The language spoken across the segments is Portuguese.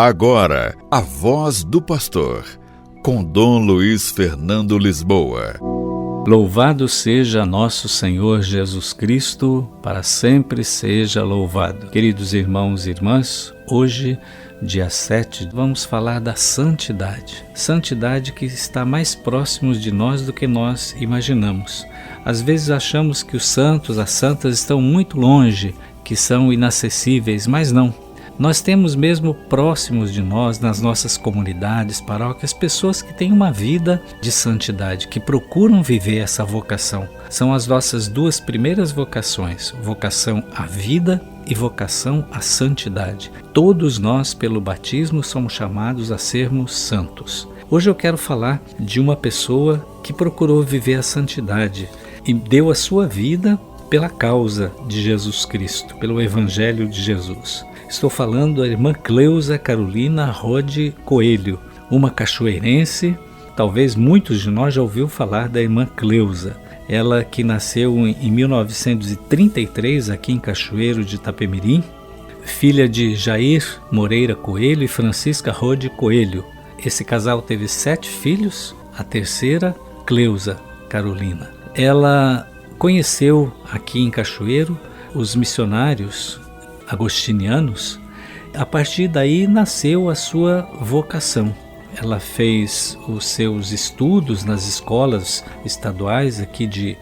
Agora, a voz do pastor, com Dom Luiz Fernando Lisboa. Louvado seja nosso Senhor Jesus Cristo, para sempre seja louvado. Queridos irmãos e irmãs, hoje, dia 7, vamos falar da santidade. Santidade que está mais próximo de nós do que nós imaginamos. Às vezes achamos que os santos, as santas estão muito longe, que são inacessíveis, mas não. Nós temos mesmo próximos de nós, nas nossas comunidades, paróquias, pessoas que têm uma vida de santidade, que procuram viver essa vocação. São as nossas duas primeiras vocações, vocação à vida e vocação à santidade. Todos nós, pelo batismo, somos chamados a sermos santos. Hoje eu quero falar de uma pessoa que procurou viver a santidade e deu a sua vida pela causa de Jesus Cristo, pelo Evangelho de Jesus. Estou falando da irmã Cleusa Carolina Rode Coelho, uma cachoeirense. Talvez muitos de nós já ouviram falar da irmã Cleusa. Ela que nasceu em 1933 aqui em Cachoeiro de Itapemirim, filha de Jair Moreira Coelho e Francisca Rode Coelho. Esse casal teve 7 filhos, a terceira, Cleusa Carolina. Ela conheceu aqui em Cachoeiro os missionários agostinianos. A partir daí nasceu a sua vocação. Ela fez os seus estudos nas escolas estaduais aqui de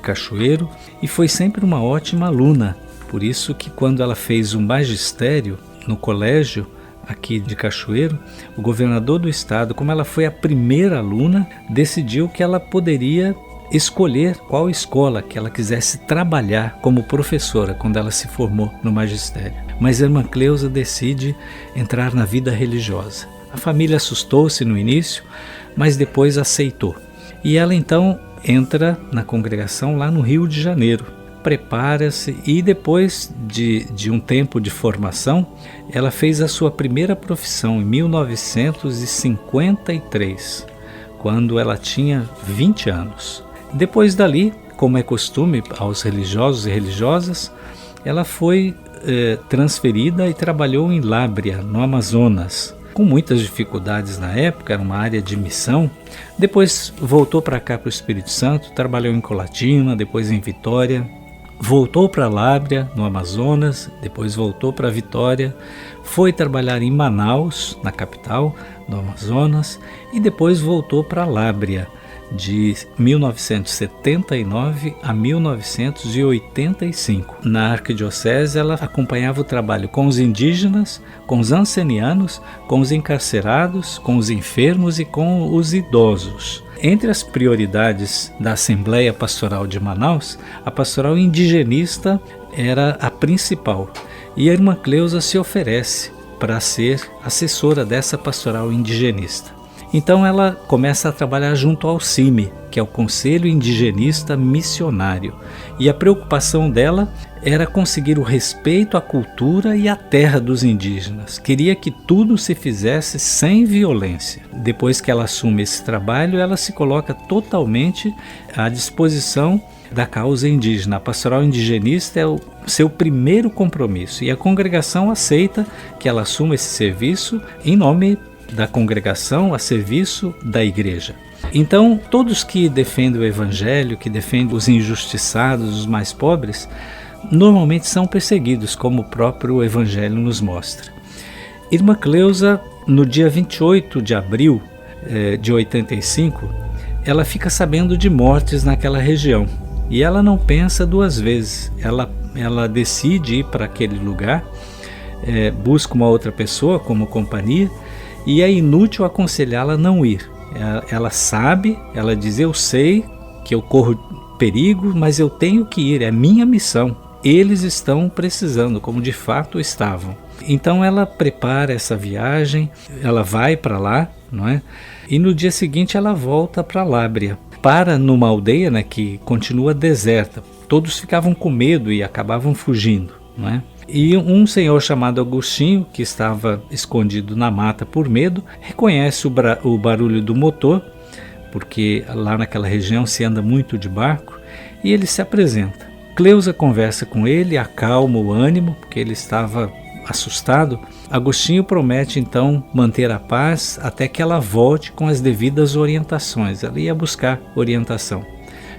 Cachoeiro e foi sempre uma ótima aluna. Por isso que quando ela fez o magistério no colégio aqui de Cachoeiro, o governador do estado, como ela foi a primeira aluna, decidiu que ela poderia escolher qual escola que ela quisesse trabalhar como professora quando ela se formou no magistério. Mas a irmã Cleusa decide entrar na vida religiosa. A família assustou-se no início, mas depois aceitou. E ela então entra na congregação lá no Rio de Janeiro, prepara-se e depois de um tempo de formação, ela fez a sua primeira profissão em 1953, quando ela tinha 20 anos. Depois dali, como é costume aos religiosos e religiosas, ela foi transferida e trabalhou em Lábrea, no Amazonas, com muitas dificuldades na época, era uma área de missão. Depois voltou para cá, para o Espírito Santo, trabalhou em Colatina, depois em Vitória, voltou para Lábrea, no Amazonas, depois voltou para Vitória, foi trabalhar em Manaus, na capital do Amazonas, e depois voltou para Lábrea, de 1979 a 1985. Na arquidiocese, ela acompanhava o trabalho com os indígenas, com os ancenianos, com os encarcerados, com os enfermos e com os idosos. Entre as prioridades da Assembleia Pastoral de Manaus, a pastoral indigenista era a principal. E a irmã Cleusa se oferece para ser assessora dessa pastoral indigenista. Então ela começa a trabalhar junto ao CIMI, que é o Conselho Indigenista Missionário. E a preocupação dela era conseguir o respeito à cultura e à terra dos indígenas. Queria que tudo se fizesse sem violência. Depois que ela assume esse trabalho, ela se coloca totalmente à disposição da causa indígena. A pastoral indigenista é o seu primeiro compromisso. E a congregação aceita que ela assuma esse serviço em nome da congregação a serviço da igreja. Então, todos que defendem o evangelho, que defendem os injustiçados, os mais pobres, normalmente são perseguidos, como o próprio evangelho nos mostra. Irmã Cleusa, no dia 28 de abril de 85, ela fica sabendo de mortes naquela região. E ela não pensa duas vezes. Ela decide ir para aquele lugar, busca uma outra pessoa como companhia, e é inútil aconselhá-la a não ir. Ela sabe, ela diz: eu sei que eu corro perigo, mas eu tenho que ir, é minha missão. Eles estão precisando, como de fato estavam. Então ela prepara essa viagem, ela vai para lá, não é? E no dia seguinte ela volta para Lábrea. Para numa aldeia, né, que continua deserta. Todos ficavam com medo e acabavam fugindo, não é? E um senhor chamado Agostinho, que estava escondido na mata por medo, reconhece o barulho do motor, porque lá naquela região se anda muito de barco, e ele se apresenta. Cleusa conversa com ele, acalma o ânimo, porque ele estava assustado, Agostinho promete então manter a paz até que ela volte com as devidas orientações. Ela ia buscar orientação.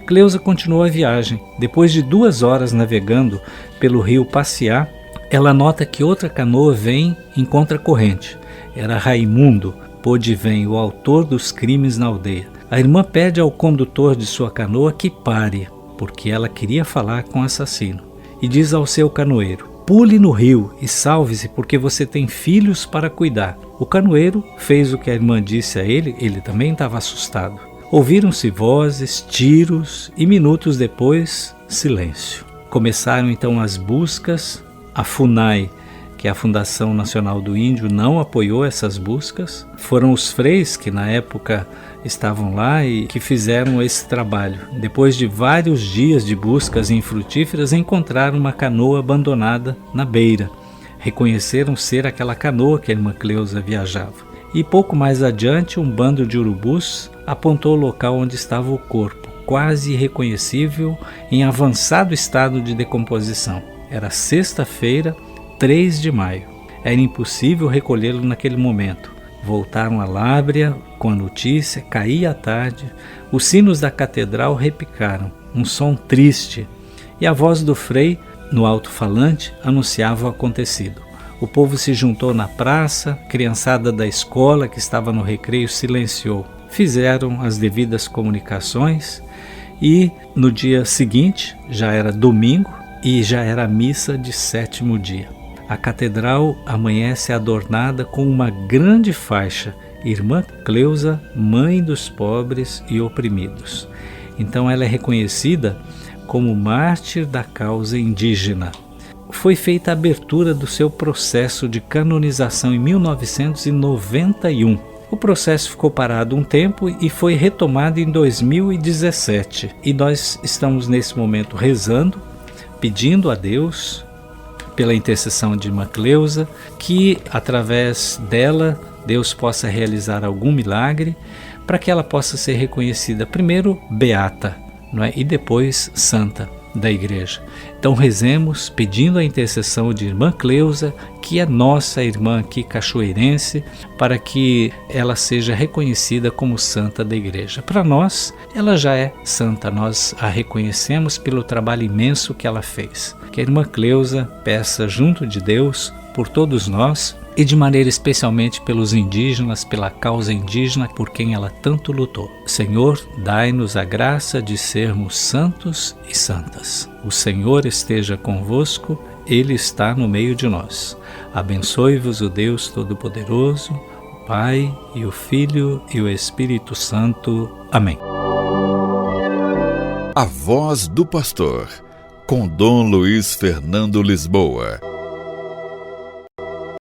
Cleusa continuou a viagem. Depois de 2 horas navegando pelo rio Paciá, ela nota que outra canoa vem em contracorrente. Era Raimundo, Podivém, o autor dos crimes na aldeia. A irmã pede ao condutor de sua canoa que pare, porque ela queria falar com o assassino. E diz ao seu canoeiro: pule no rio e salve-se, porque você tem filhos para cuidar. O canoeiro fez o que a irmã disse a ele. Ele também estava assustado. Ouviram-se vozes, tiros e minutos depois, silêncio. Começaram então as buscas. A FUNAI, que é a Fundação Nacional do Índio, não apoiou essas buscas. Foram os freis que na época estavam lá e que fizeram esse trabalho. Depois de vários dias de buscas infrutíferas, encontraram uma canoa abandonada na beira. Reconheceram ser aquela canoa que a irmã Cleusa viajava. E pouco mais adiante, um bando de urubus apontou o local onde estava o corpo, quase irreconhecível, em avançado estado de decomposição. Era sexta-feira, 3 de maio. Era impossível recolhê-lo naquele momento. Voltaram a Lábrea com a notícia, caía a tarde, os sinos da catedral repicaram, um som triste, e a voz do frei, no alto-falante, anunciava o acontecido. O povo se juntou na praça, a criançada da escola que estava no recreio silenciou. Fizeram as devidas comunicações e no dia seguinte, já era domingo e já era a missa de 7º dia. A catedral amanhece adornada com uma grande faixa: Irmã Cleusa, Mãe dos Pobres e Oprimidos. Então ela é reconhecida como mártir da causa indígena. Foi feita a abertura do seu processo de canonização em 1991. O processo ficou parado um tempo e foi retomado em 2017. E nós estamos nesse momento rezando, pedindo a Deus, pela intercessão de irmã Cleusa, que através dela Deus possa realizar algum milagre para que ela possa ser reconhecida primeiro beata, não é? E depois santa da igreja. Então rezemos pedindo a intercessão de irmã Cleusa, que é nossa irmã aqui cachoeirense, para que ela seja reconhecida como santa da igreja. Para nós, ela já é santa, nós a reconhecemos pelo trabalho imenso que ela fez. Que a irmã Cleusa peça junto de Deus por todos nós e de maneira especialmente pelos indígenas, pela causa indígena por quem ela tanto lutou. Senhor, dai-nos a graça de sermos santos e santas. O Senhor esteja convosco, Ele está no meio de nós. Abençoe-vos o Deus Todo-Poderoso, o Pai e o Filho e o Espírito Santo. Amém. A Voz do Pastor, com Dom Luiz Fernando Lisboa.